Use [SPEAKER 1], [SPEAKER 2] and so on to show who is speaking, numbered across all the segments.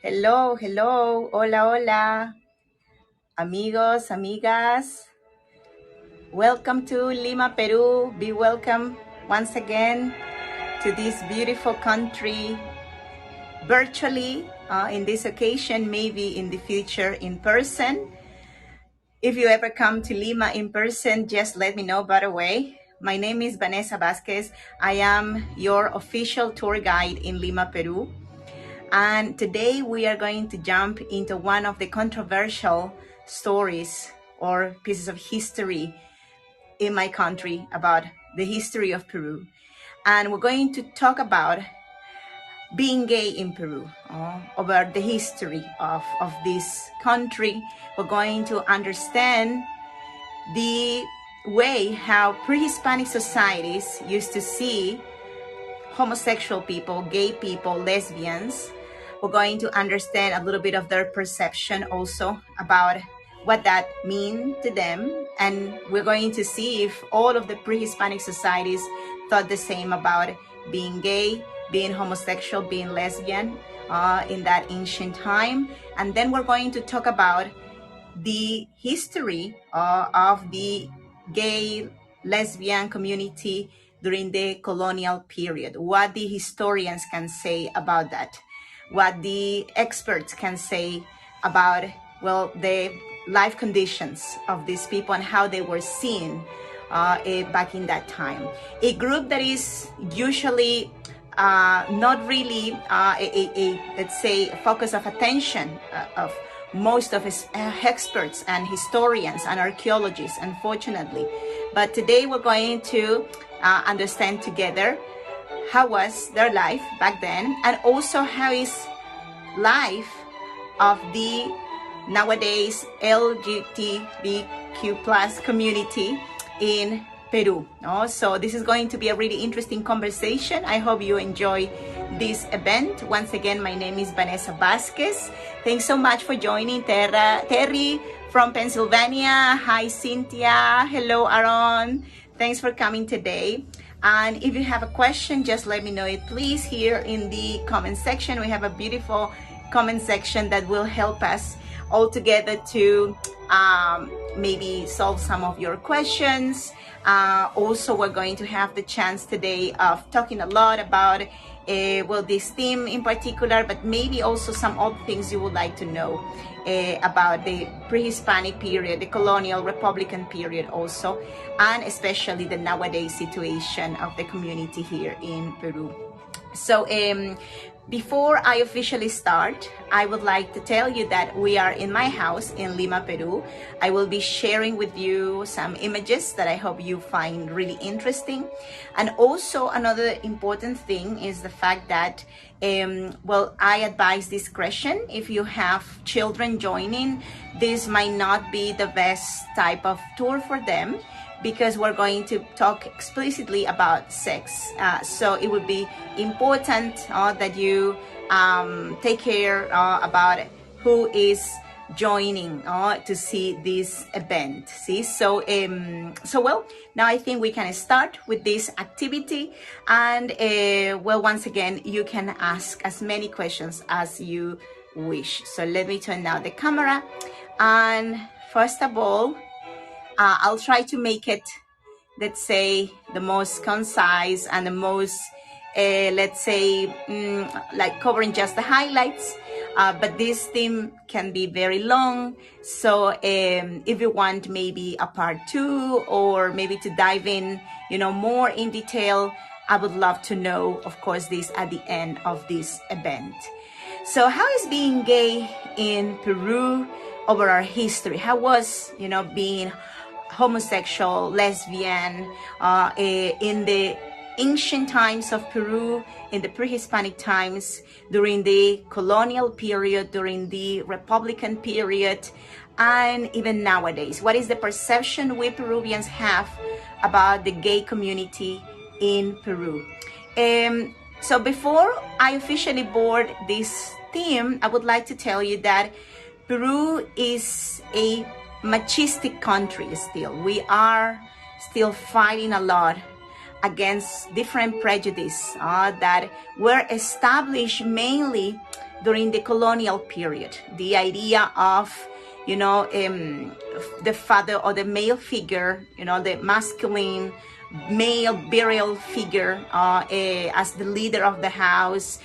[SPEAKER 1] Hello, hello, hola, hola, amigos, amigas. Welcome to Lima, Peru. Be welcome once again to this beautiful country, virtually in this occasion, maybe in the future in person. If you ever come to Lima in person, just let me know, by the way. My name is Vanessa Vasquez. I am your official tour guide in Lima, Peru. And today we are going to jump into one of the controversial stories or pieces of history in my country about the history of Peru. And we're going to talk about being gay in Peru, about the history of this country. We're going to understand the way how pre-Hispanic societies used to see homosexual people, gay people, lesbians. We're going to understand a little bit of their perception also about what that means to them. And we're going to see if all of the pre-Hispanic societies thought the same about being gay, being homosexual, being lesbian in that ancient time. And then we're going to talk about the history of the gay, lesbian community during the colonial period, what the historians can say about that, what the experts can say about, well, the life conditions of these people and how they were seen back in that time. A group that is usually not really let's say, focus of attention of most of his experts and historians and archaeologists, unfortunately. But today we're going to understand together how was their life back then, and also how is life of the nowadays LGBTQ plus community in Peru. So this is going to be a really interesting conversation. I hope you enjoy this event. Once again, my name is Vanessa Vasquez. Thanks so much for joining. Terry from Pennsylvania. Hi, Cynthia. Hello, Aaron. Thanks for coming today. And if you have a question, just let me know it, please, here in the comment section. We have a beautiful comment section that will help us all together to maybe solve some of your questions. Also, we're going to have the chance today of talking a lot about well, this theme in particular, but maybe also some other things you would like to know about the pre-Hispanic period, the colonial Republican period also, and especially the nowadays situation of the community here in Peru. So before I officially start, I would like to tell you that we are in my house in Lima, Peru. I will be sharing with you some images that I hope you find really interesting. And also another important thing is the fact that, well, I advise discretion. If you have children joining, this might not be the best type of tour for them, because we're going to talk explicitly about sex. So it would be important that you take care about who is joining to see this event. See, so well, now I think we can start with this activity. And well, once again, you can ask as many questions as you wish. So let me turn now the camera. And first of all, I'll try to make it, let's say, the most concise and the most, let's say, like covering just the highlights. But this theme can be very long. So if you want maybe a part 2, or maybe to dive in, more in detail, I would love to know, of course, this at the end of this event. So how is being gay in Peru over our history? How was, being homosexual, lesbian in the ancient times of Peru, in the pre-Hispanic times, during the colonial period, during the Republican period, and even nowadays? What is the perception we Peruvians have about the gay community in Peru? So before I officially board this theme, I would like to tell you that Peru is a machistic country still. We are still fighting a lot against different prejudices that were established mainly during the colonial period. The idea of, the father or the male figure, the masculine male burial figure as the leader of the house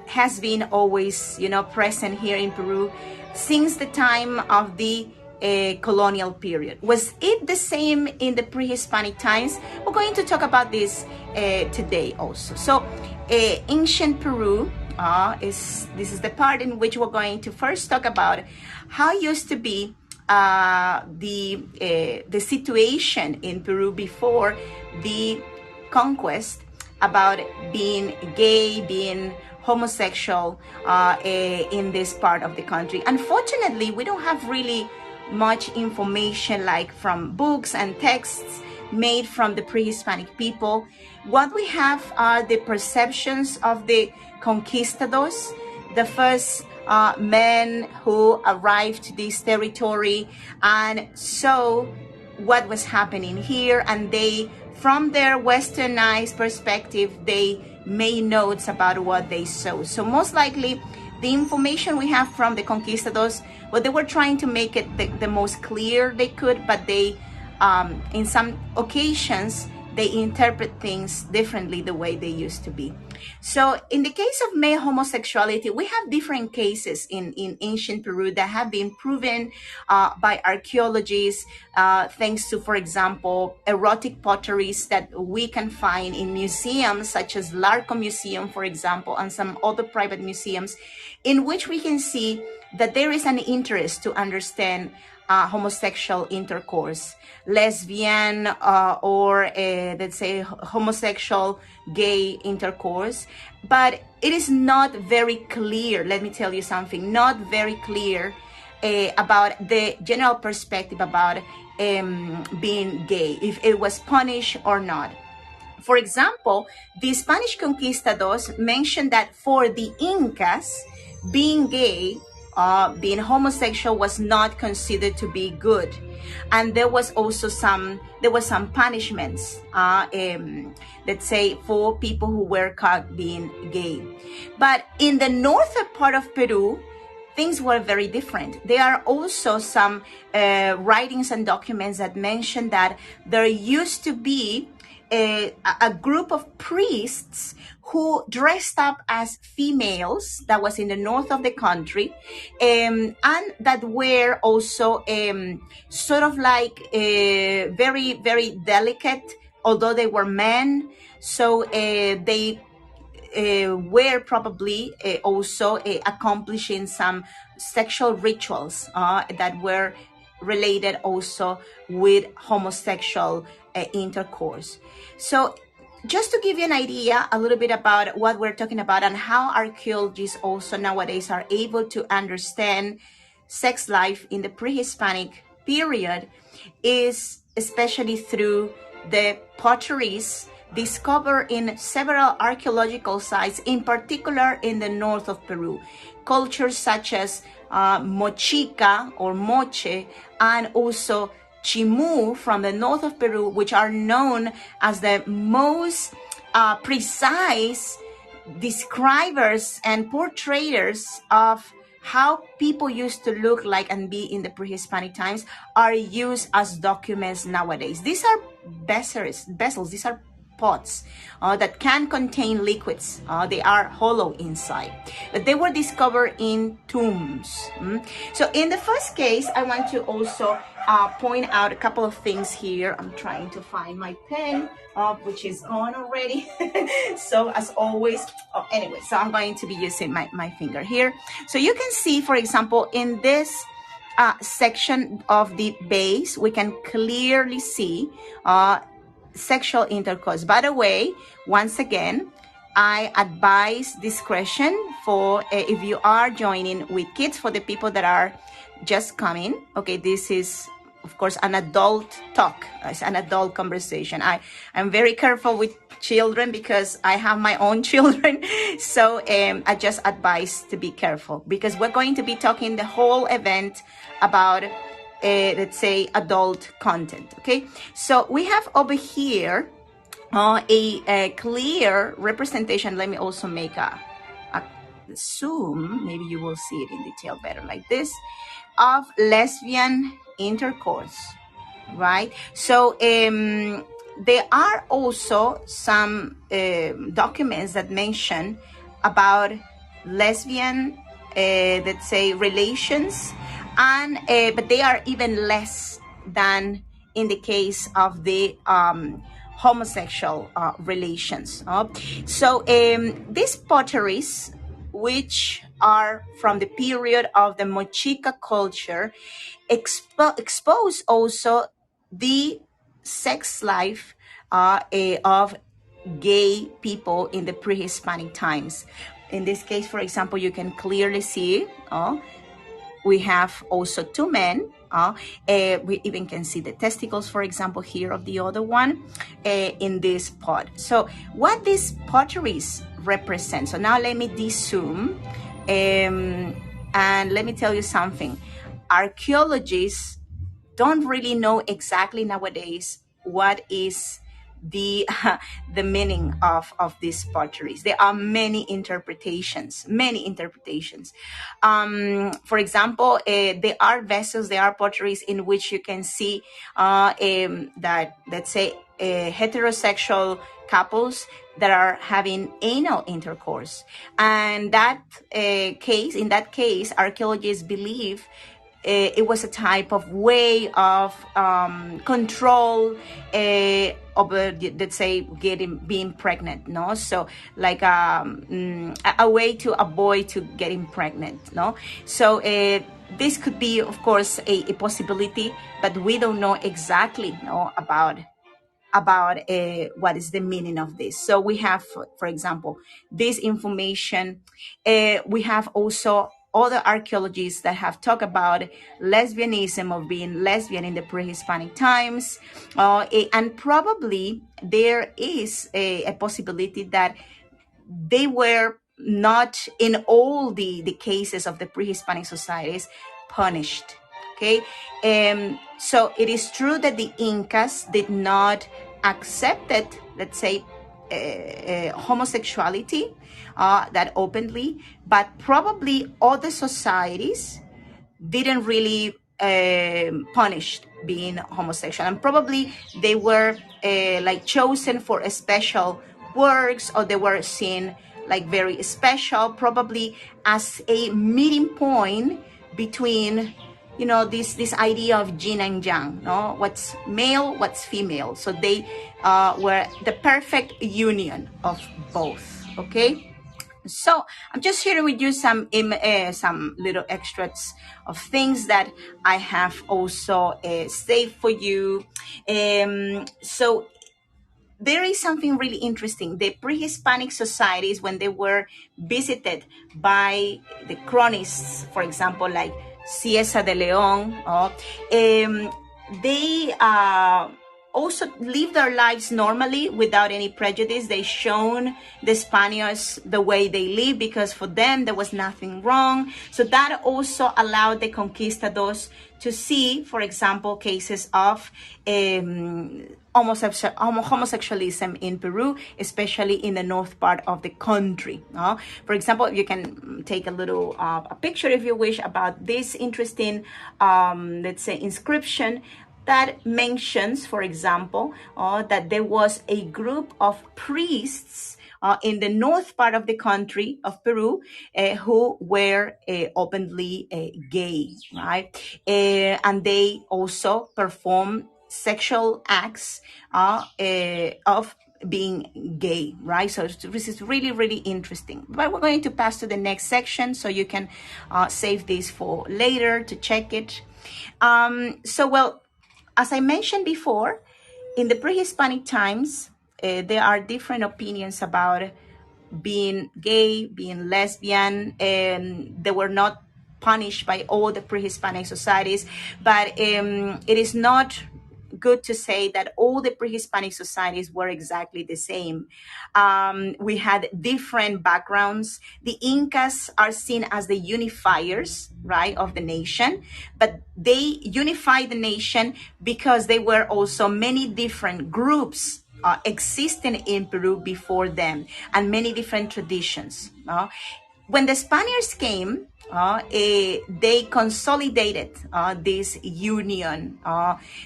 [SPEAKER 1] has been always, present here in Peru since the time of the colonial period. Was it the same in the pre-Hispanic times? We're going to talk about this today also. So ancient Peru this is the part in which we're going to first talk about how used to be the situation in Peru before the conquest, about being gay, being homosexual in this part of the country. Unfortunately, we don't have really much information like from books and texts made from the pre-Hispanic people. What we have are the perceptions of the conquistadors, the first men who arrived to this territory and saw what was happening here, and they, from their westernized perspective, they made notes about what they saw. So most likely the information we have from the conquistadors, well, they were trying to make it the most clear they could, but they in some occasions they interpret things differently the way they used to be. So in the case of male homosexuality, we have different cases in ancient Peru that have been proven by archaeologists, thanks to, for example, erotic potteries that we can find in museums such as Larco Museum, for example, and some other private museums, in which we can see that there is an interest to understand homosexual intercourse, lesbian or let's say homosexual gay intercourse, but it is not very clear. Let me tell you something, not very clear about the general perspective about being gay, if it was punished or not. For example, the Spanish conquistadors mentioned that for the Incas, being gay, being homosexual was not considered to be good, and there was also some punishments, let's say, for people who were caught being gay. But in the northern part of Peru, things were very different. There are also some writings and documents that mention that there used to be a group of priests who dressed up as females, that was in the north of the country, and that were also sort of like very, very delicate, although they were men. So they were probably also accomplishing some sexual rituals that were related also with homosexual intercourse. So just to give you an idea a little bit about what we're talking about and how archaeologists also nowadays are able to understand sex life in the pre-Hispanic period, is especially through the potteries discovered in several archaeological sites, in particular in the north of Peru. Cultures such as Mochica or Moche, and also Chimu from the north of Peru, which are known as the most precise describers and portrayers of how people used to look like and be in the pre-Hispanic times, are used as documents nowadays. These are vessels, these are pots that can contain liquids. They are hollow inside, but they were discovered in tombs. So in the first case, I want to also point out a couple of things here. I'm trying to find my pen, which is gone already. So as always, anyway, so I'm going to be using my finger here. So you can see, for example, in this section of the base, we can clearly see sexual intercourse. By the way, once again, I advise discretion for if you are joining with kids, for the people that are just coming. Okay, this is, of course, an adult talk. It's an adult conversation. I'm very careful with children because I have my own children. So I just advise to be careful, because we're going to be talking the whole event about let's say adult content. Okay, so we have over here a clear representation. Let me also make a zoom, maybe you will see it in detail better like this, of lesbian intercourse, right? So there are also some documents that mention about lesbian, let's say, relations, and but they are even less than in the case of the homosexual relations. So these potteries, which are from the period of the Mochica culture, expose also the sex life of gay people in the pre-Hispanic times. In this case, for example, you can clearly see we have also two men. We even can see the testicles, for example, here of the other one in this pot. So what these potteries represent. So now let me de-zoom and let me tell you something. Archaeologists don't really know exactly nowadays what is the the meaning of these potteries. There are many interpretations. For example, there are vessels, there are potteries in which you can see that, let's say, heterosexual couples that are having anal intercourse, and in that case archaeologists believe it was a type of way of control over, let's say, being pregnant, no? So like a way to avoid to getting pregnant, no? So this could be, of course, a possibility, but we don't know exactly, no, about what is the meaning of this. So we have, for example, this information. We have also other archaeologists that have talked about lesbianism, of being lesbian in the pre-Hispanic times, and probably there is a possibility that they were not in all the cases of the pre-Hispanic societies punished. Okay, so it is true that the Incas did not accept it, let's say, homosexuality that openly, but probably other societies didn't really punish being homosexual, and probably they were like chosen for a special works, or they were seen like very special, probably as a meeting point between, you know, this idea of yin and yang, no, what's male, what's female. So they were the perfect union of both. Okay, so I'm just sharing with you some little extracts of things that I have also saved for you. So there is something really interesting. The pre-Hispanic societies, when they were visited by the chronists, for example, like Ciesa de Leon, they also live their lives normally without any prejudice. They shown the Spaniards the way they live, because for them there was nothing wrong. So that also allowed the conquistadors to see, for example, cases of homosexualism in Peru, especially in the north part of the country. For example, you can take a little a picture, if you wish, about this interesting, let's say, inscription that mentions, for example, that there was a group of priests in the north part of the country of Peru who were openly gay, right? And they also perform sexual acts of being gay, right? So this is really, really interesting. But we're going to pass to the next section, so you can save this for later to check it. Well, as I mentioned before, in the pre-Hispanic times, there are different opinions about being gay, being lesbian, and they were not punished by all the pre-Hispanic societies. But it is not good to say that all the pre-Hispanic societies were exactly the same. We had different backgrounds. The Incas are seen as the unifiers, right, of the nation, but they unified the nation because there were also many different groups existing in Peru before them, and many different traditions. when the Spaniards came, they consolidated this union,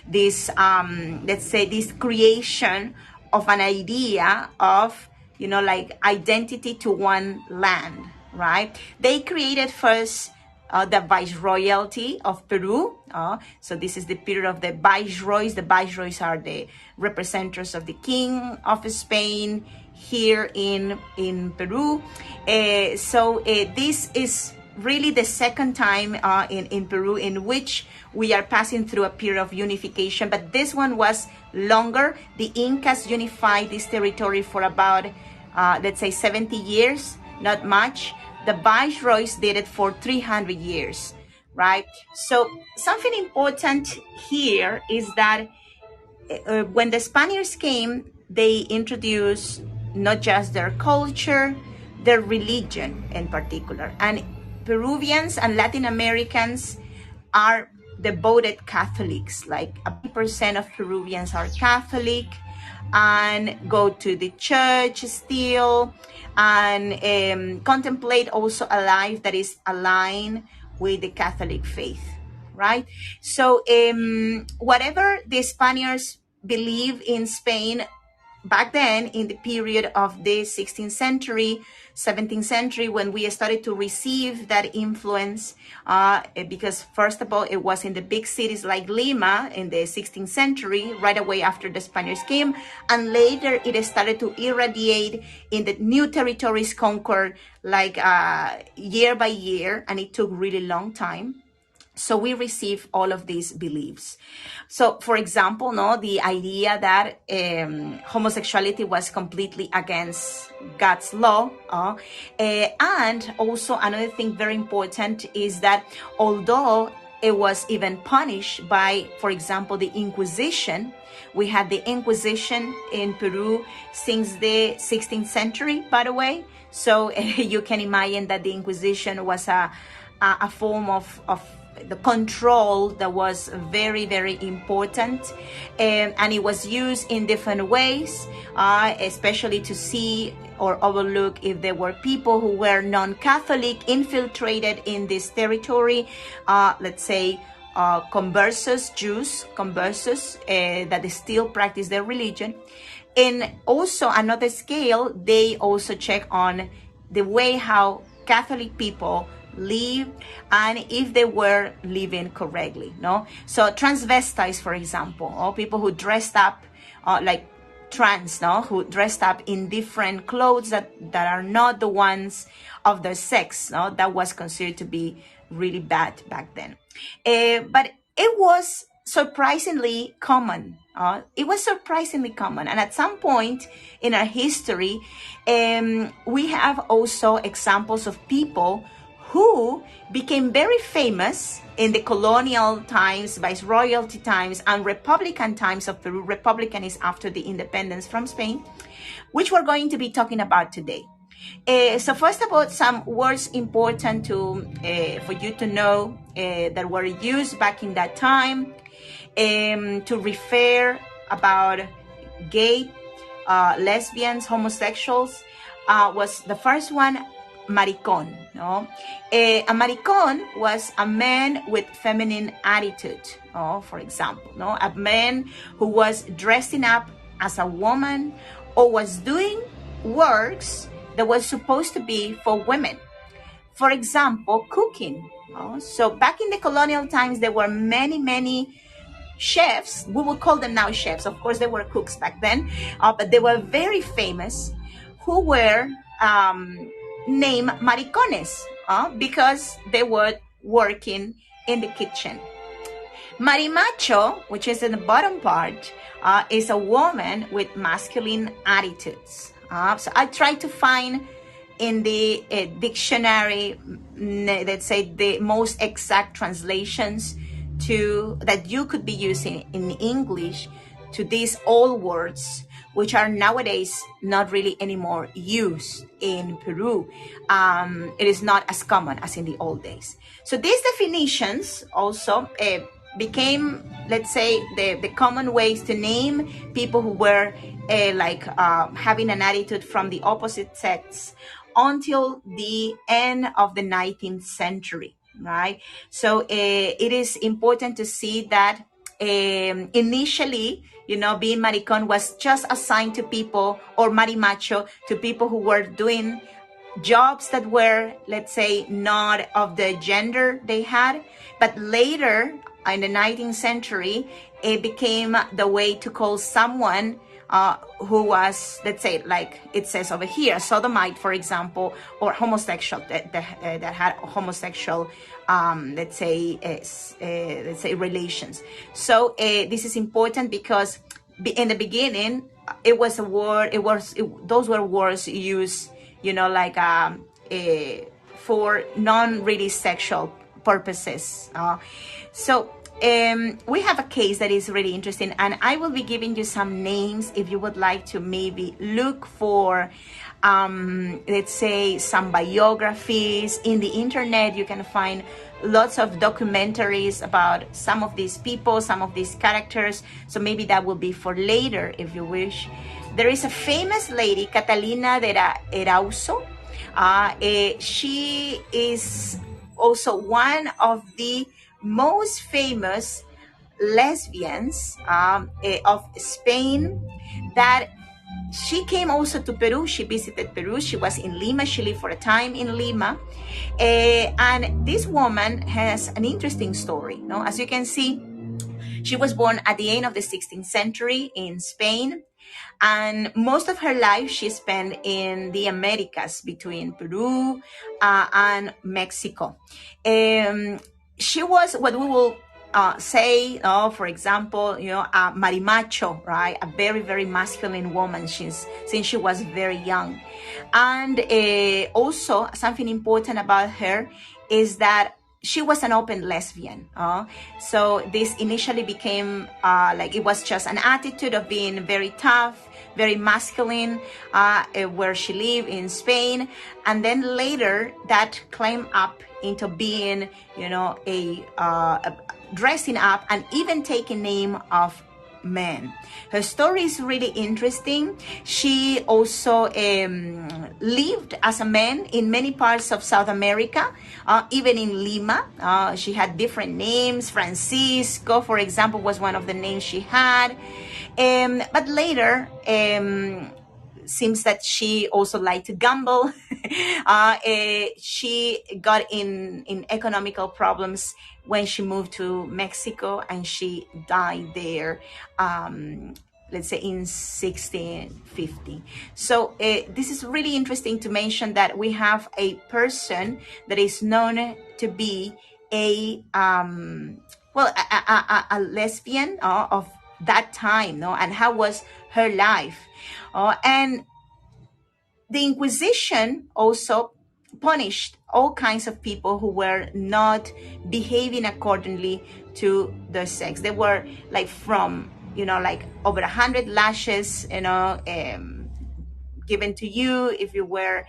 [SPEAKER 1] this let's say this creation of an idea of, like identity to one land, right? They created first the viceroyalty of Peru. So this is the period of the viceroys. The viceroys are the representatives of the king of Spain here in Peru. So this is really the second time in Peru in which we are passing through a period of unification, but this one was longer. The Incas unified this territory for about, let's say 70 years, not much. The viceroys did it for 300 years, right? So something important here is that when the Spaniards came, they introduced not just their culture, their religion in particular. And Peruvians and Latin Americans are devoted Catholics. Like 80% of Peruvians are Catholic and go to the church still, and contemplate also a life that is aligned with the Catholic faith, right? So whatever the Spaniards believe in Spain back then, in the period of the 16th century, 17th century, when we started to receive that influence, because first of all, it was in the big cities like Lima in the 16th century, right away after the Spaniards came, and later it started to irradiate in the new territories conquered, like year by year, and it took really long time. So we receive all of these beliefs. So, for example, the idea that homosexuality was completely against God's law. And also another thing very important is that although it was even punished by, for example, the Inquisition. We had the Inquisition in Peru since the 16th century, by the way. So you can imagine that the Inquisition was a form of the control that was very, very important, and it was used in different ways, especially to see or overlook if there were people who were non-Catholic infiltrated in this territory, let's say conversos, Jews, conversos, that they still practice their religion. And also another scale, they also check on the way how Catholic people live and if they were living correctly. So transvestites, for example, or people who dressed up like trans, who dressed up in different clothes that are not the ones of their sex, that was considered to be really bad back then. But it was surprisingly common. It was surprisingly common. And at some point in our history, we have also examples of people who became very famous in the colonial times, viceroyalty times, and republican times of Peru. Republican is after the independence from Spain, which we're going to be talking about today. So first of all, some words important for you to know that were used back in that time to refer about gay, lesbians, homosexuals, was the first one, maricón. A maricón was a man with feminine attitude, for example, a man who was dressing up as a woman or was doing works that was supposed to be for women. For example, cooking. So back in the colonial times, there were many chefs. We would call them now chefs. Of course, they were cooks back then, but they were very famous, who were named maricones because they were working in the kitchen. Marimacho, which is in the bottom part, is a woman with masculine attitudes. So I tried to find in the dictionary, let's say, the most exact translations that you could be using in English to these old words, which are nowadays not really anymore used in Peru. It is not as common as in the old days. So these definitions also became, let's say, the common ways to name people who were having an attitude from the opposite sex, until the end of the 19th century, right? So it is important to see that initially, being maricon was just assigned to people, or marimacho, to people who were doing jobs that were, let's say, not of the gender they had. But later, in the 19th century, it became the way to call someone who was, let's say, like it says over here, sodomite, for example, or homosexual, that had homosexual, let's say, relations. So this is important because in the beginning, it was a word. Those were words used, like for non-really sexual purposes. So we have a case that is really interesting, and I will be giving you some names if you would like to maybe look for, let's say, some biographies. In the internet, you can find lots of documentaries about some of these people, some of these characters. So maybe that will be for later if you wish. There is a famous lady, Catalina de Erauso. She is also one of the most famous lesbians of Spain, that she came also to Peru. She visited Peru. She was in Lima. She lived for a time in Lima. And this woman has an interesting story. As you can see, she was born at the end of the 16th century in Spain. And most of her life she spent in the Americas, between Peru and Mexico. She was what we will say, for example, a marimacho, right? A very, very masculine woman since she was very young. And also something important about her is that she was an open lesbian. So this initially became like it was just an attitude of being very tough, very masculine, where she lived in Spain. And then later that climbed up into being, a dressing up and even taking name of men. Her story is really interesting. She also lived as a man in many parts of South America, even in Lima. She had different names. Francisco, for example, was one of the names she had. But later, seems that she also liked to gamble. She got in economical problems when she moved to Mexico, and she died there, let's say in 1650. So this is really interesting to mention that we have a person that is known to be a lesbian of that time, and how was her life. And the Inquisition also punished all kinds of people who were not behaving accordingly to their sex. They were like from, like over 100 lashes, given to you if you were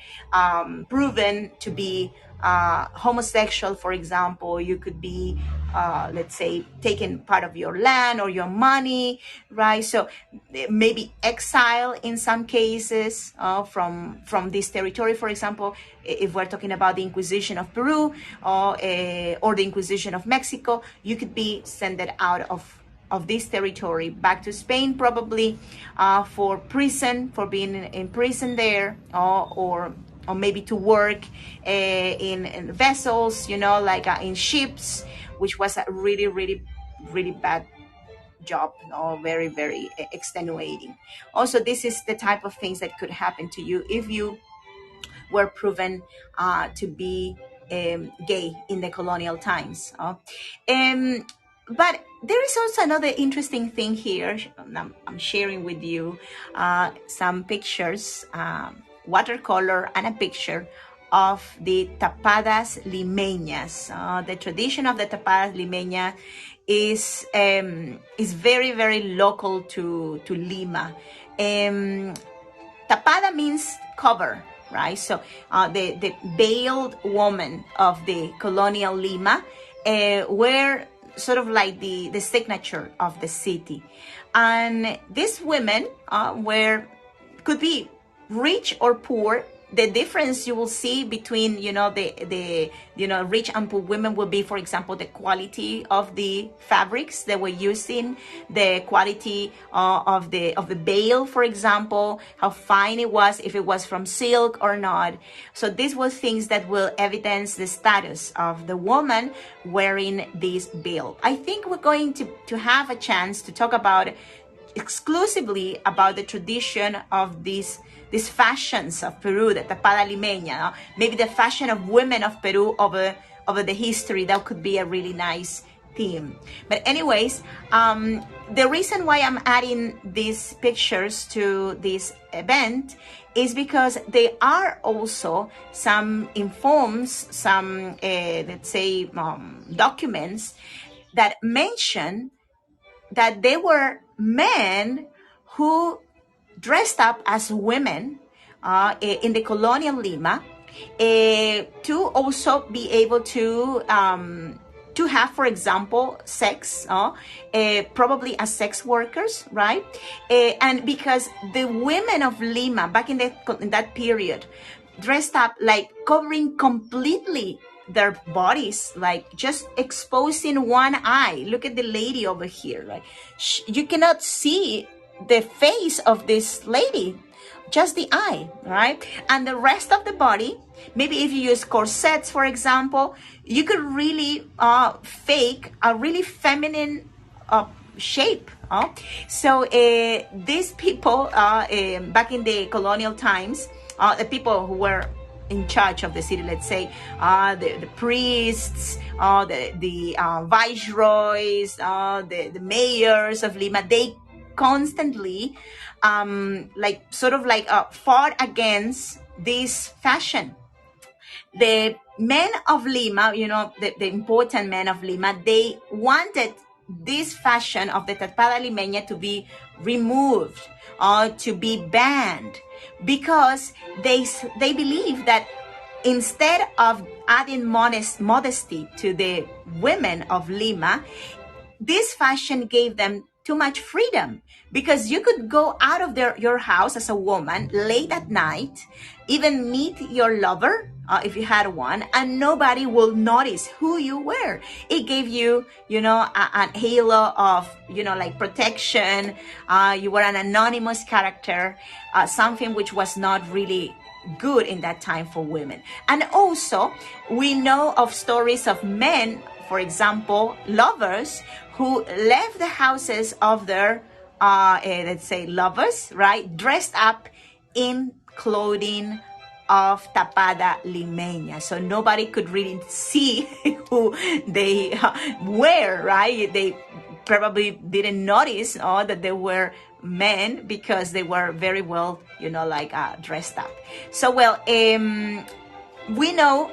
[SPEAKER 1] proven to be homosexual, for example. You could be, let's say, taken part of your land or your money, right? So maybe exile in some cases from this territory. For example, if we're talking about the Inquisition of Peru or the Inquisition of Mexico, you could be sent out of this territory back to Spain, probably for prison, for being in prison there, or maybe to work in vessels, like in ships, which was a really, really, really bad job, very, very extenuating. Also, this is the type of things that could happen to you if you were proven to be gay in the colonial times. But there is also another interesting thing here. I'm sharing with you some pictures, watercolor and a picture of the tapadas limeñas. The tradition of the tapadas limeñas is very, very local to Lima. Tapada means cover, right? So the veiled woman of the colonial Lima were sort of like the signature of the city. And these women could be rich or poor, the difference you will see between, the rich and poor women will be, for example, the quality of the fabrics that were using, the quality of the veil, for example, how fine it was, if it was from silk or not. So these were things that will evidence the status of the woman wearing this veil. I think we're going to have a chance to talk about exclusively about the tradition of these fashions of Peru, the tapada limeña, no? Maybe the fashion of women of Peru over the history. That could be a really nice theme. But anyways, the reason why I'm adding these pictures to this event is because they are also some let's say, documents that mention that they were men who dressed up as women in the colonial Lima to also be able to have, for example, sex, probably as sex workers, right? And because the women of Lima back in that period dressed up like covering completely their bodies, like just exposing one eye. Look at the lady over here, like you cannot see the face of this lady, just the eye, right? And the rest of the body, maybe if you use corsets, for example, you could really fake a really feminine shape. So these people back in the colonial times, the people who were in charge of the city, let's say, the priests, the viceroys, the mayors of Lima, they constantly fought against this fashion. The men of Lima, the important men of Lima, they wanted this fashion of the tapada limeña to be removed or to be banned, because they believe that instead of adding modesty to the women of Lima, this fashion gave them too much freedom, because you could go out of your house as a woman late at night, even meet your lover if you had one, and nobody will notice who you were. It gave you, a halo of, like protection. You were an anonymous character, something which was not really good in that time for women. And also, we know of stories of men, for example, lovers who left the houses of their, let's say, lovers, right, dressed up in clothing of tapada limeña, so nobody could really see who they were, right? They probably didn't notice that they were men, because they were very well, dressed up. So, we know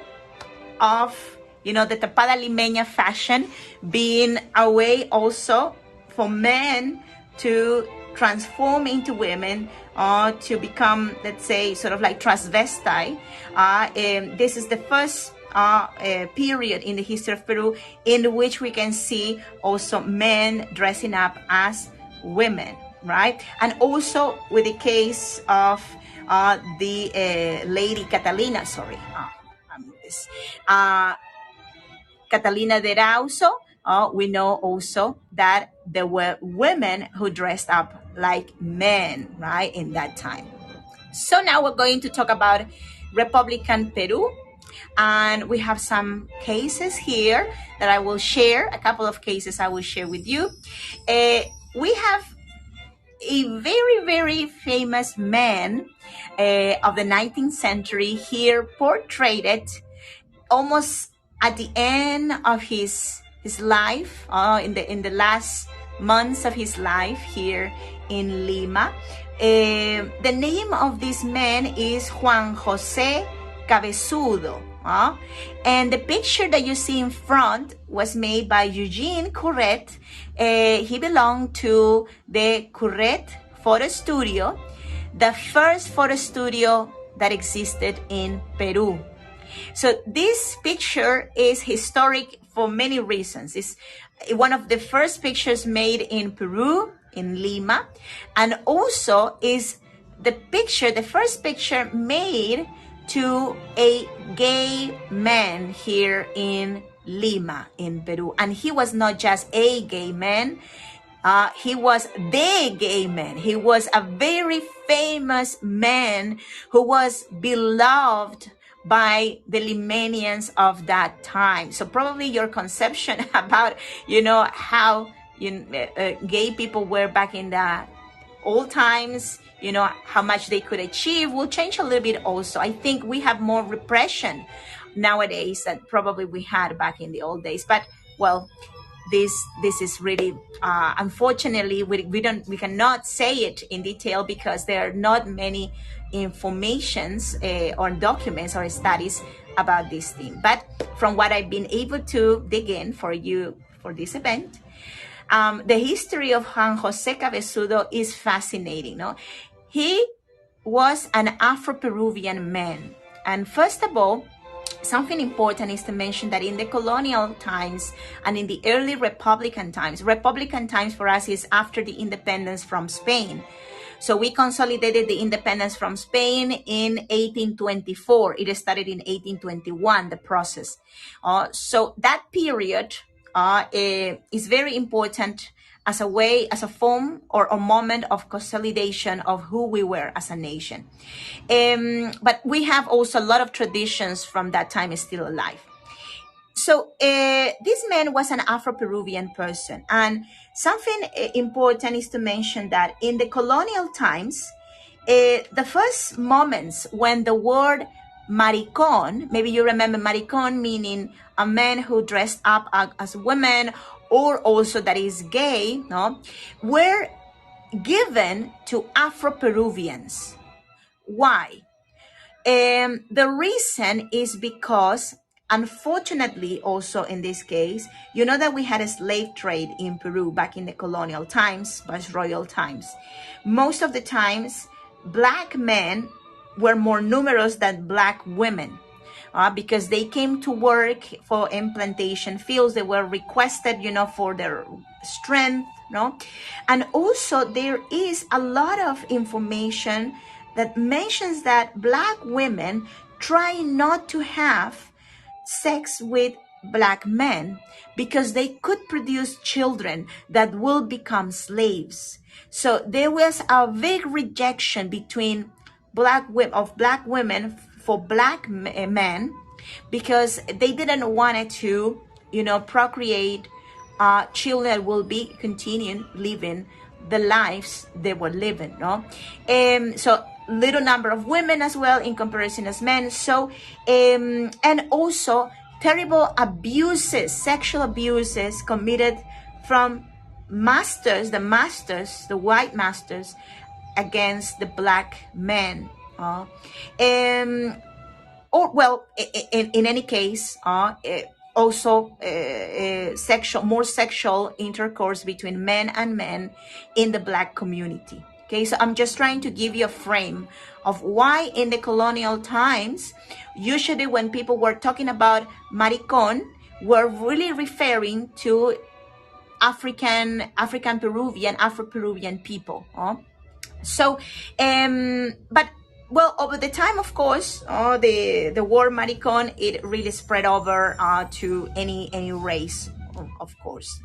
[SPEAKER 1] of, the tapada limeña fashion being a way also for men to transform into women, or to become, let's say, sort of like transvestite. This is the first period in the history of Peru in which we can see also men dressing up as women, right? And also with the case of the lady Catalina, Catalina de Rauso. We know also that there were women who dressed up like men, right, in that time. So now we're going to talk about Republican Peru. And we have some cases here that I will share, a couple of cases I will share with you. We have a very, very famous man of the 19th century here portrayed almost at the end of his life, in the last months of his life here in Lima. The name of this man is Juan José Cabezudo. And the picture that you see in front was made by Eugene Couret. He belonged to the Couret photo studio, the first photo studio that existed in Peru. So this picture is historic for many reasons. It's one of the first pictures made in Peru, in Lima, and also is the first picture made to a gay man here in Lima, in Peru. And he was not just a gay man, he was the gay man. He was a very famous man who was beloved by the Limanians of that time. So probably your conception about, how gay people were back in the old times, how much they could achieve will change a little bit also. I think we have more repression nowadays than probably we had back in the old days. But, well, this is really unfortunately we cannot say it in detail because there are not many informations or documents or studies about this thing. But from what I've been able to dig in for you for this event, the history of Juan Jose Cabezudo is fascinating. No, he was an Afro-Peruvian man, and first of all, something important is to mention that in the colonial times and in the early Republican times for us is after the independence from Spain. So we consolidated the independence from Spain in 1824. It started in 1821, the process. So that period is very important as a form or a moment of consolidation of who we were as a nation. But we have also a lot of traditions from that time still alive. So this man was an Afro-Peruvian person. And something important is to mention that in the colonial times, the first moments when the word maricon, maybe you remember maricon meaning a man who dressed up as a woman or also that is gay, no, were given to Afro-Peruvians. Why? The reason is because, unfortunately, also in this case, you know that we had a slave trade in Peru back in the colonial times, viceroyal times. Most of the times, Black men were more numerous than Black women. Because they came to work for implantation fields. They were requested, for their strength, no? And also there is a lot of information that mentions that Black women try not to have sex with Black men because they could produce children that will become slaves. So there was a big rejection between Black women for Black men because they didn't want to, procreate children that will be continuing living the lives they were living, no? So little number of women as well in comparison as men. So, and also terrible abuses, sexual abuses committed from the white masters against the Black men. Or well, in any case, also more sexual intercourse between men and men in the Black community. Okay, so I'm just trying to give you a frame of why in the colonial times, usually when people were talking about maricon, were really referring to Afro-Peruvian people. So, but well, over the time, of course, the word maricon, it really spread over to any race, of course.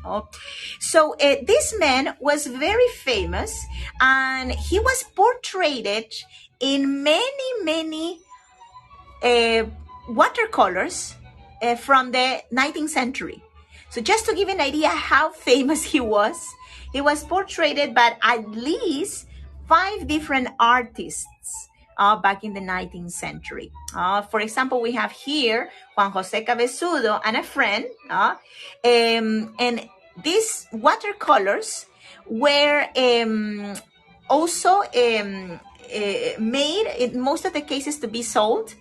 [SPEAKER 1] So this man was very famous, and he was portrayed in many watercolors from the 19th century. So just to give you an idea how famous he was portrayed by at least 5 different artists back in the 19th century. For example, we have here Juan Jose Cabezudo and a friend, and these watercolors were also made in most of the cases to be sold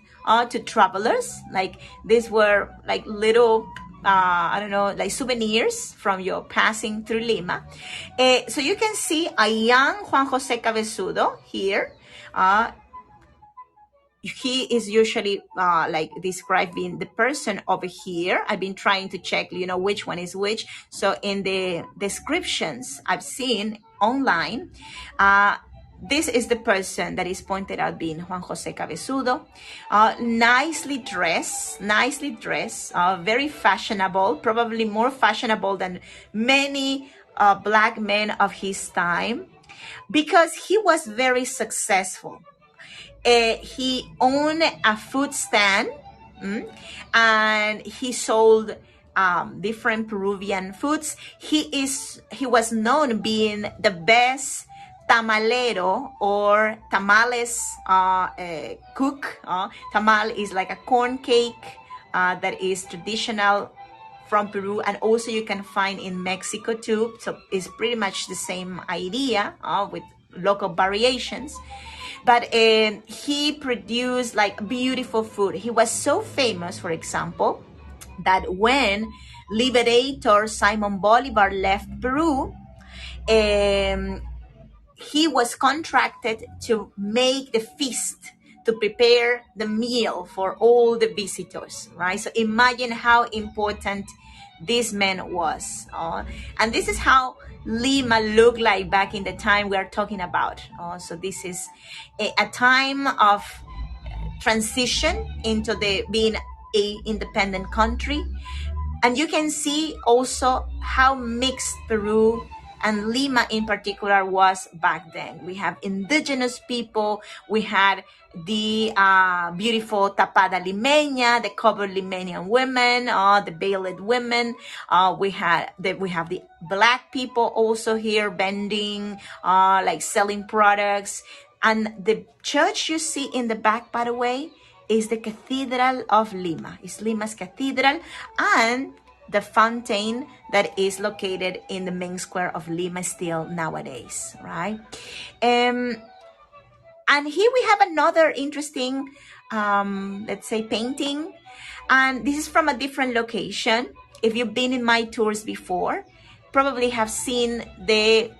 [SPEAKER 1] to travelers. Like these were like little like souvenirs from your passing through Lima. So you can see a young Juan Jose Cabezudo here. He is usually like describing the person over here. I've been trying to check, which one is which. So in the descriptions I've seen online, this is the person that is pointed out being Juan Jose Cabezudo. Nicely dressed, very fashionable, probably more fashionable than many black men of his time, because he was very successful. He owned a food stand, and he sold different Peruvian foods. He was known being the best tamalero or tamales cook. Tamal is like a corn cake that is traditional from Peru, and also you can find in Mexico too. So it's pretty much the same idea with local variations. But he produced like beautiful food. He was so famous, for example, that when Liberator Simon Bolivar left Peru, he was contracted to make the feast, to prepare the meal for all the visitors, right? So imagine how important this man was. And this is how Lima looked like back in the time we are talking about. So this is a time of transition into the being a independent country. And you can see also how mixed Peru and Lima in particular was back then. We have indigenous people, we had the beautiful tapada limeña, the covered Limenian women, the veiled women. We have the black people also here vending, like selling products. And the church you see in the back, by the way, is the Cathedral of Lima. It's Lima's cathedral, and the fountain that is located in the main square of Lima still nowadays, right? And here we have another interesting, let's say, painting. And this is from a different location. If you've been in my tours before, probably have seen the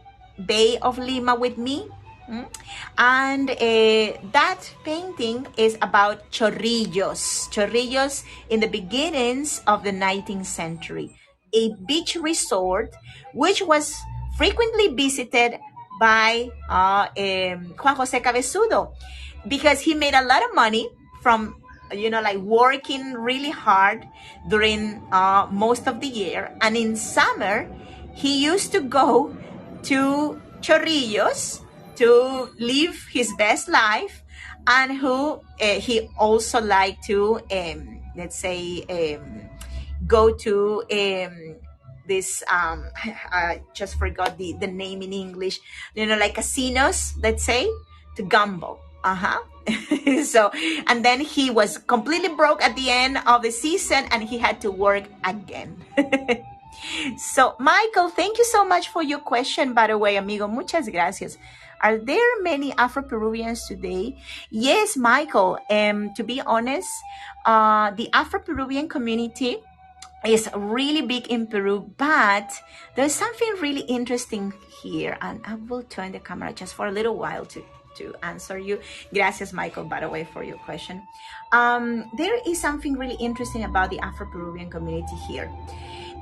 [SPEAKER 1] Bay of Lima with me. And that painting is about Chorrillos in the beginnings of the 19th century, a beach resort which was frequently visited by Juan Jose Cabezudo, because he made a lot of money from like working really hard during most of the year, and in summer he used to go to Chorrillos to live his best life, and he also liked to let's say go to this I just forgot the name in English, like casinos, let's say, to gamble. So, and then he was completely broke at the end of the season and he had to work again. So, Michael, thank you so much for your question, by the way, amigo. Muchas gracias. Are there many Afro-Peruvians today? Yes, Michael. To be honest, the Afro-Peruvian community is really big in Peru, but there's something really interesting here, and I will turn the camera just for a little while to answer you. Gracias, Michael, by the way, for your question. There is something really interesting about the Afro-Peruvian community here.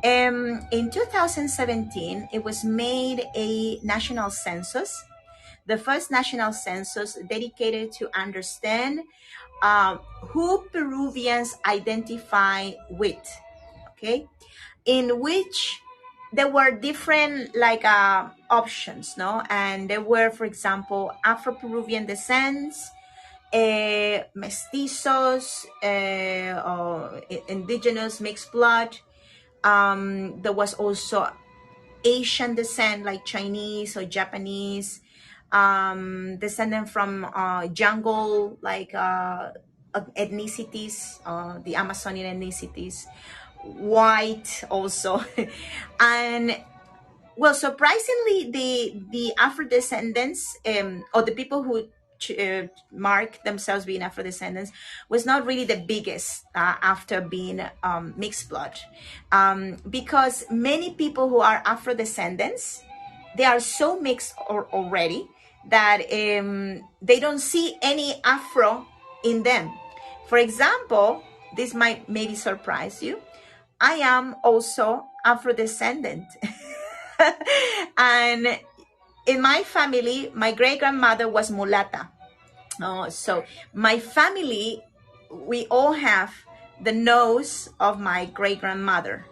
[SPEAKER 1] In 2017, it was made a national census, the first national census dedicated to understand who Peruvians identify with, okay? In which there were different options, no? And there were, for example, Afro-Peruvian descents, mestizos, or indigenous mixed blood. There was also Asian descent, like Chinese or Japanese, descendant from jungle, like ethnicities, the Amazonian ethnicities, white also. And well, surprisingly, the Afro descendants, or the people who mark themselves being Afro descendants, was not really the biggest after being mixed blood, because many people who are Afro descendants, they are so mixed already that they don't see any Afro in them. For example, this might maybe surprise you. I am also Afro descendant. And in my family, my great-grandmother was mulata. So my family, we all have the nose of my great-grandmother,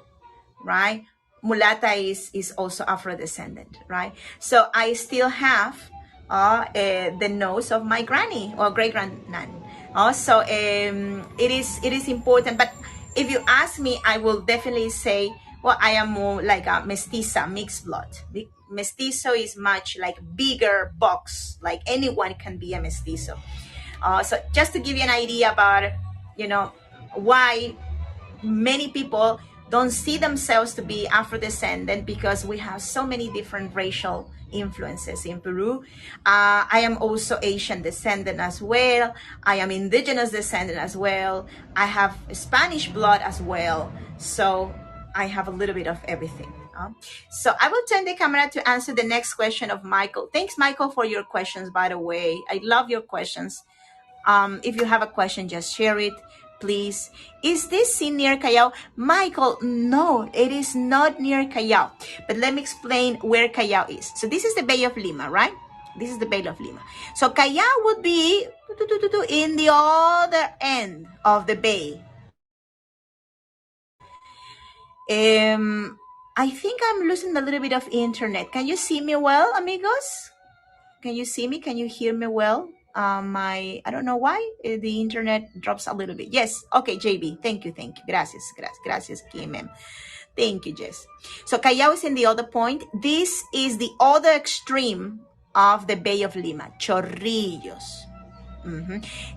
[SPEAKER 1] right? Mulata is also Afro-descendant, right? So I still have the nose of my granny or great-grandnan. Also, it is important. But if you ask me, I will definitely say, well, I am more like a mestiza, mixed blood. The mestizo is much like bigger box, like anyone can be a mestizo. So just to give you an idea about, why many people don't see themselves to be Afro-descendant, because we have so many different racial influences in Peru. I am also Asian descendant as well. I am indigenous descendant as well. I have Spanish blood as well. So I have a little bit of everything. So I will turn the camera to answer the next question of Michael. Thanks, Michael, for your questions, by the way. I love your questions. If you have a question, just share it, please. Is this scene near Callao? Michael, no, it is not near Callao. But let me explain where Callao is. So this is the Bay of Lima, right? This is the Bay of Lima. So Callao would be in the other end of the bay. I think I'm losing a little bit of internet. Can you see me well, amigos? Can you see me? Can you hear me well? I don't know why the internet drops a little bit. Yes. Okay, JB. Thank you. Gracias, Kim. Thank you, Jess. So Callao is in the other point. This is the other extreme of the Bay of Lima, Chorrillos.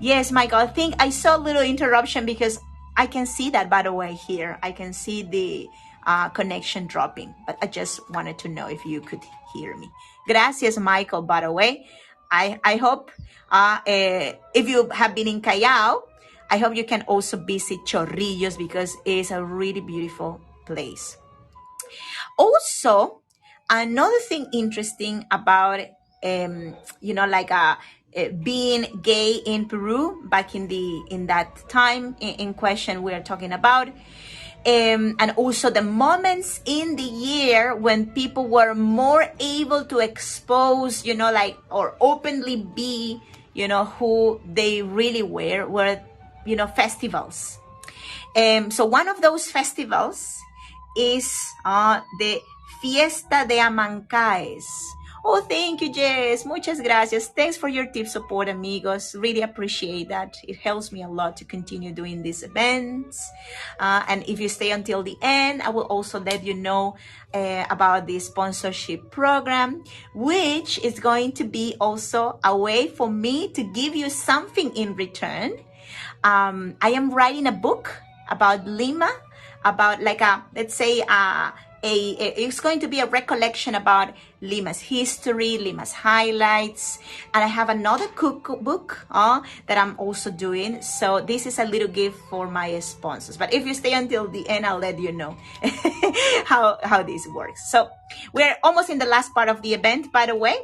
[SPEAKER 1] Yes, Michael, I think I saw a little interruption because I can see that, by the way, here. I can see the connection dropping, but I just wanted to know if you could hear me. Gracias, Michael, by the way. I hope if you have been in Callao, I hope you can also visit Chorrillos because it's a really beautiful place. Also, another thing interesting about being gay in Peru back in that time in question we are talking about, and also the moments in the year when people were more able to expose, or openly be, who they really were, festivals. So one of those festivals is the Fiesta de Amancaes. Oh, thank you, Jess. Muchas gracias. Thanks for your tip support, amigos. Really appreciate that. It helps me a lot to continue doing these events. And if you stay until the end, I will also let you know about the sponsorship program, which is going to be also a way for me to give you something in return. I am writing a book about Lima, about let's say it's going to be a recollection about Lima's history, Lima's highlights, and I have another cookbook that I'm also doing. So this is a little gift for my sponsors. But if you stay until the end, I'll let you know how this works. So we're almost in the last part of the event, by the way.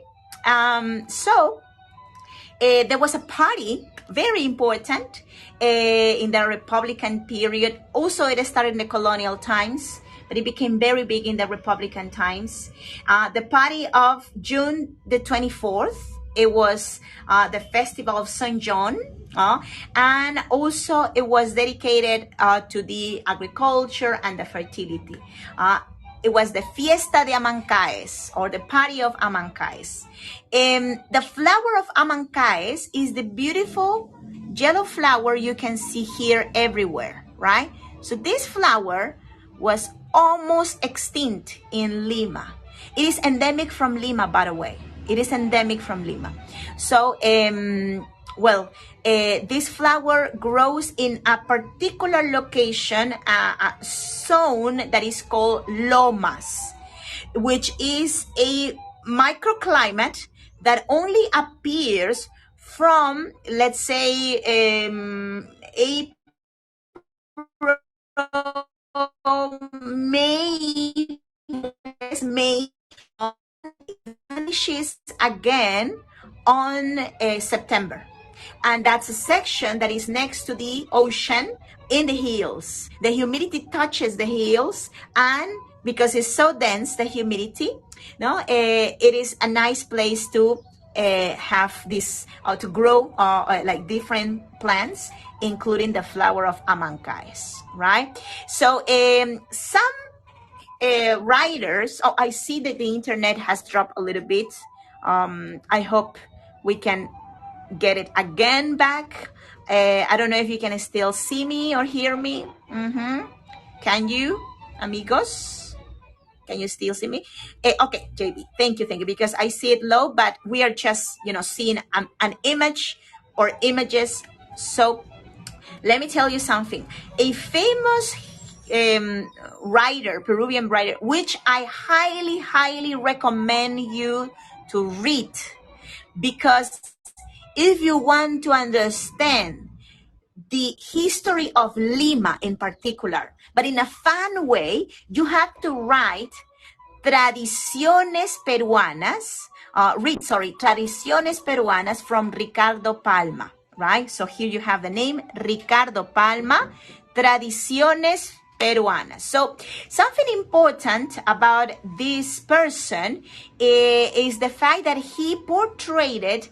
[SPEAKER 1] There was a party, very important, in the Republican period. Also, it started in the colonial times, but it became very big in the Republican times. The party of June the 24th, it was the Festival of St. John, and also it was dedicated to the agriculture and the fertility. It was the Fiesta de Amancaes, or the Party of Amancaes. The flower of Amancaes is the beautiful yellow flower you can see here everywhere, right? So this flower was almost extinct in Lima. It is endemic from Lima, by the way. It is endemic from Lima. So, this flower grows in a particular location, a zone that is called Lomas, which is a microclimate that only appears from, let's say, April, May, vanishes again on September. And that's a section that is next to the ocean in the hills. The humidity touches the hills and because it's so dense, the humidity. No, it is a nice place to have this to grow like different plants, including the flower of Amancayas, right? So some writers. Oh, I see that the internet has dropped a little bit. I hope we can get it again back. I don't know if you can still see me or hear me. Can you, amigos? Can you still see me? Okay, JB, thank you, because I see it low, but we are just, seeing an image or images. So let me tell you something. A famous writer, Peruvian writer, which I highly, highly recommend you to read, because if you want to understand the history of Lima in particular, but in a fun way, you have to write Tradiciones Peruanas, Tradiciones Peruanas from Ricardo Palma, right? So here you have the name, Ricardo Palma, Tradiciones Peruanas. So something important about this person is the fact that he portrayed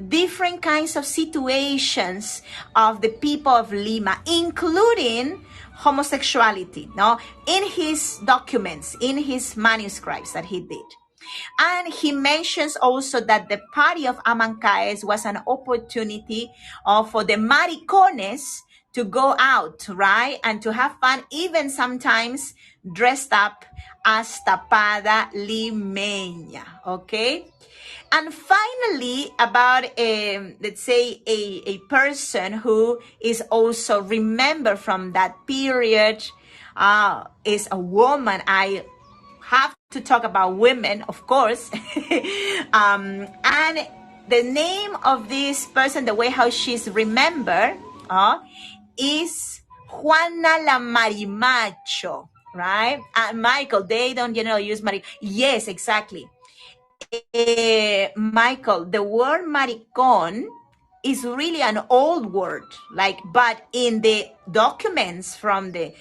[SPEAKER 1] different kinds of situations of the people of Lima, including homosexuality, no, in his documents, in his manuscripts that he did. And he mentions also that the party of Amancayas was an opportunity for the maricones to go out, right? And to have fun, even sometimes dressed up as tapada limeña, okay? And finally, about let's say a person who is also remembered from that period is a woman. I have to talk about women, of course. And the name of this person, the way how she's remembered, is Juana la Marimacho, right? And Michael, they don't, use Yes, exactly. Michael, the word maricon is really an old word, but in the documents from the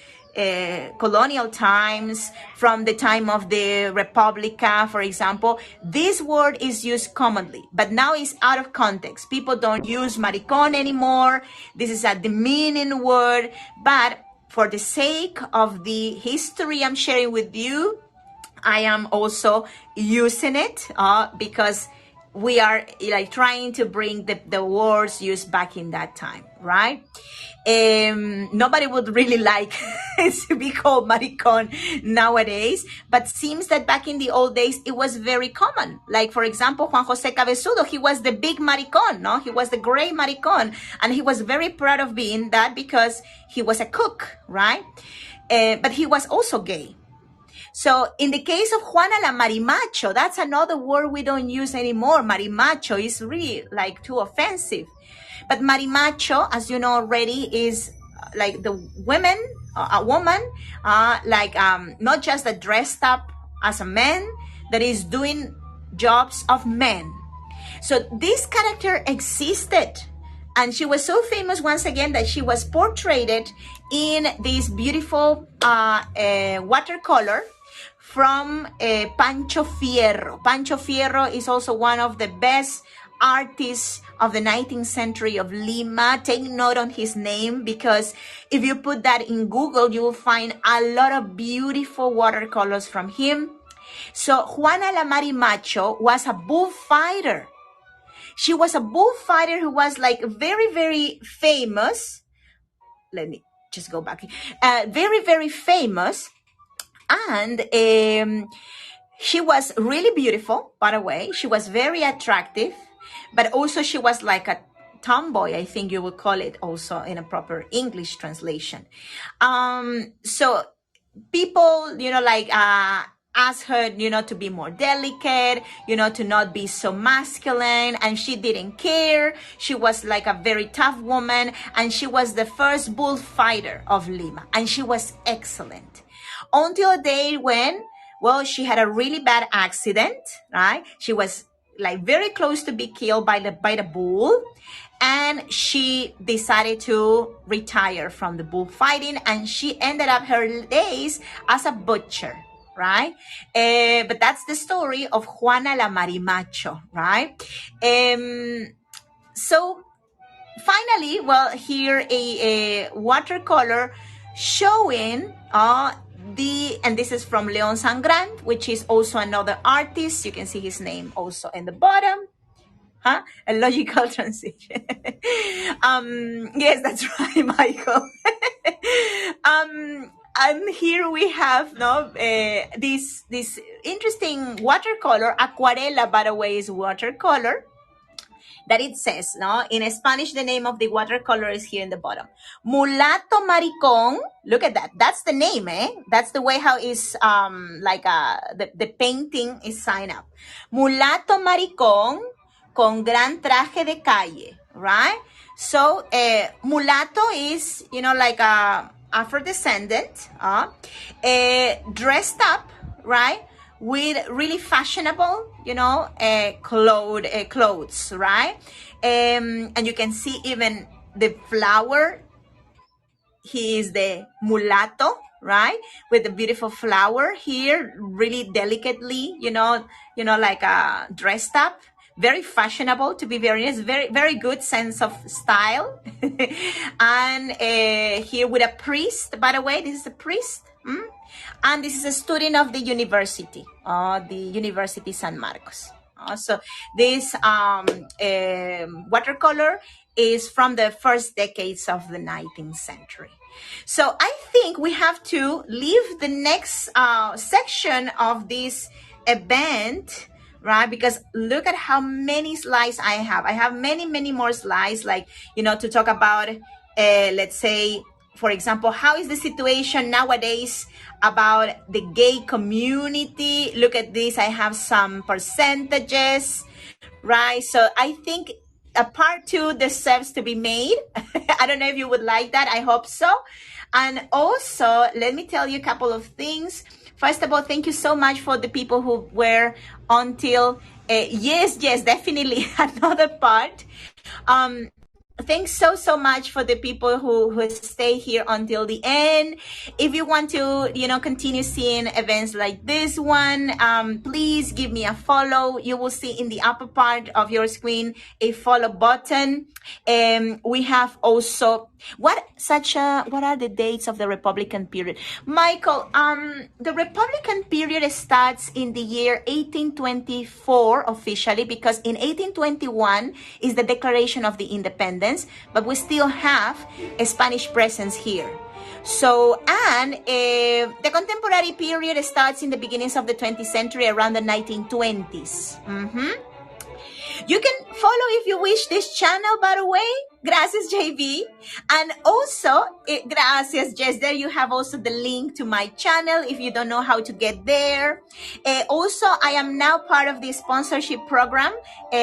[SPEAKER 1] colonial times, from the time of the Republica, for example, this word is used commonly, but now it's out of context. People don't use maricon anymore. This is a demeaning word, but for the sake of the history I'm sharing with you, I am also using it because we are trying to bring the words used back in that time, right? Nobody would really like to be called maricon nowadays, but seems that back in the old days, it was very common. Like, for example, Juan Jose Cabezudo, he was the big maricon, no? He was the great maricon, and he was very proud of being that because he was a cook, right? But he was also gay. So in the case of Juana la Marimacho, that's another word we don't use anymore. Marimacho is really too offensive. But Marimacho, as you know already, is like the women, a woman, not just that dressed up as a man, that is doing jobs of men. So this character existed. And she was so famous once again that she was portrayed in this beautiful watercolor from Pancho Fierro. Pancho Fierro is also one of the best artists of the 19th century of Lima. Take note on his name, because if you put that in Google, you will find a lot of beautiful watercolors from him. So Juana la Marimacho was a bullfighter. She was a bullfighter who was very, very famous. Let me just go back. Very, very famous. And she was really beautiful, by the way. She was very attractive, but also she was like a tomboy, I think you would call it also in a proper English translation. So people, asked her, to be more delicate, to not be so masculine, and she didn't care. She was like a very tough woman, and she was the first bullfighter of Lima, and she was excellent. Until a day when, she had a really bad accident, right? She was very close to be killed by the bull, and she decided to retire from the bullfighting, and she ended up her days as a butcher. right? But that's the story of Juana la Marimacho, right? So finally, well, here a watercolor showing and this is from Leon Sangrand, which is also another artist. You can see his name also in the bottom. Huh? A logical transition. Yes, that's right, Michael. And here we have this interesting watercolor. Aquarela, by the way, is watercolor. That it says, no, in Spanish, the name of the watercolor is here in the bottom. Mulato Maricón. Look at that. That's the name, eh? That's the way how is the painting is signed up. Mulato Maricón con gran traje de calle, right? So mulato is, like a Afro-descendant, dressed up, right? With really fashionable, clothes, right? And you can see even the flower. He is the mulatto, right? With the beautiful flower here, really delicately, dressed up. Very fashionable, to be very honest. Very, very good sense of style. And here with a priest, by the way, this is a priest. And this is a student of the University San Marcos. So this watercolor is from the first decades of the 19th century. So I think we have to leave the next section of this event, right? Because look at how many slides I have. I have many, many more slides, to talk about, let's say, for example, how is the situation nowadays about the gay community? Look at this. I have some percentages, right? So I think a part 2 deserves to be made. I don't know if you would like that. I hope so. And also, let me tell you a couple of things. First of all, thank you so much for the people who were until, yes, definitely another part. Thanks so much for the people who stay here until the end. If you want to, continue seeing events like this one, please give me a follow. You will see in the upper part of your screen a follow button. We have also what are the dates of the Republican period? Michael, the Republican period starts in the year 1824 officially, because in 1821 is the Declaration of the Independence, but we still have a Spanish presence here. So, and the contemporary period starts in the beginnings of the 20th century, around the 1920s. You can follow, if you wish, this channel, by the way. Gracias, JV. And also, gracias, Jess. There you have also the link to my channel if you don't know how to get there. Also, I am now part of the sponsorship program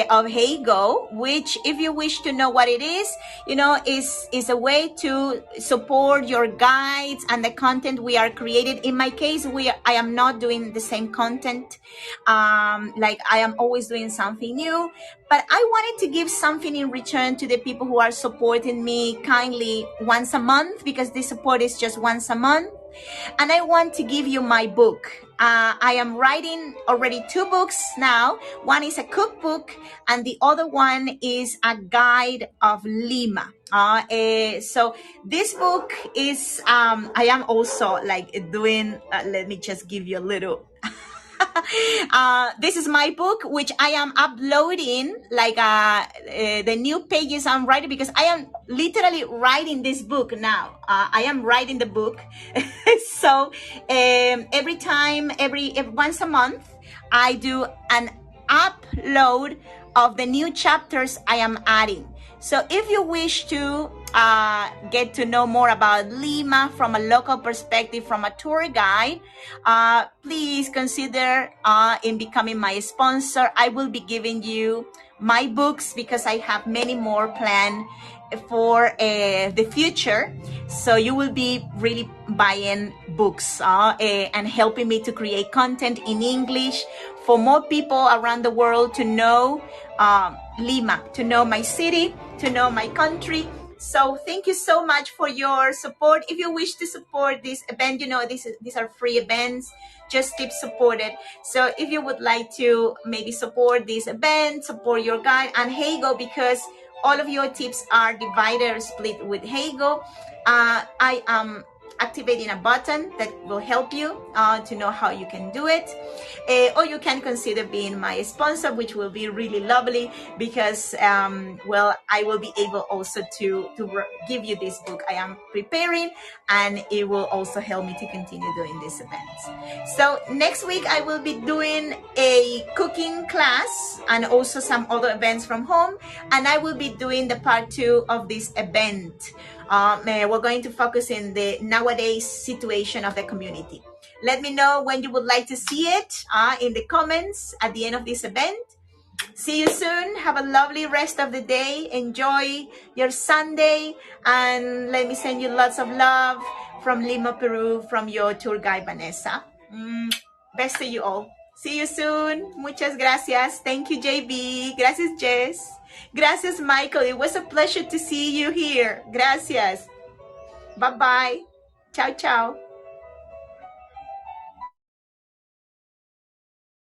[SPEAKER 1] of Hey Go, which, if you wish to know what it is, is a way to support your guides and the content we are creating. In my case, I am not doing the same content. I am always doing something new. But I wanted to give something in return to the people who are supporting me kindly once a month, because this support is just once a month. And I want to give you my book. I am writing already 2 books now. One is a cookbook and the other one is a guide of Lima. So this book is, I am also doing, let me just give you a little... This is my book, which I am uploading, the new pages I'm writing, because I am literally writing this book now. I am writing the book. So every once a month, I do an upload of the new chapters I am adding. So if you wish to get to know more about Lima from a local perspective, from a tour guide, please consider in becoming my sponsor. I will be giving you my books because I have many more planned for the future. So you will be really buying books and helping me to create content in English for more people around the world to know Lima, to know my city, to know my country. So thank you so much for your support. If you wish to support this event, these are free events. Just keep supported. So if you would like to maybe support this event, support your guide and Heygo, because all of your tips are divided or split with Heygo. I am activating a button that will help you to know how you can do it. Or you can consider being my sponsor, which will be really lovely, because well, I will be able also to give you this book I am preparing, and it will also help me to continue doing these events. So next week I will be doing a cooking class and also some other events from home, and I will be doing the part 2 of this event. We're going to focus in the nowadays situation of the community. Let me know when you would like to see it in the comments at the end of this event. See you soon. Have a lovely rest of the day. Enjoy your Sunday. And let me send you lots of love from Lima, Peru, from your tour guide, Vanessa. Best to you all. See you soon. Muchas gracias. Thank you, JB. Gracias, Jess. Gracias, Michael. It was a pleasure to see you here. Gracias. Bye-bye. Ciao, ciao.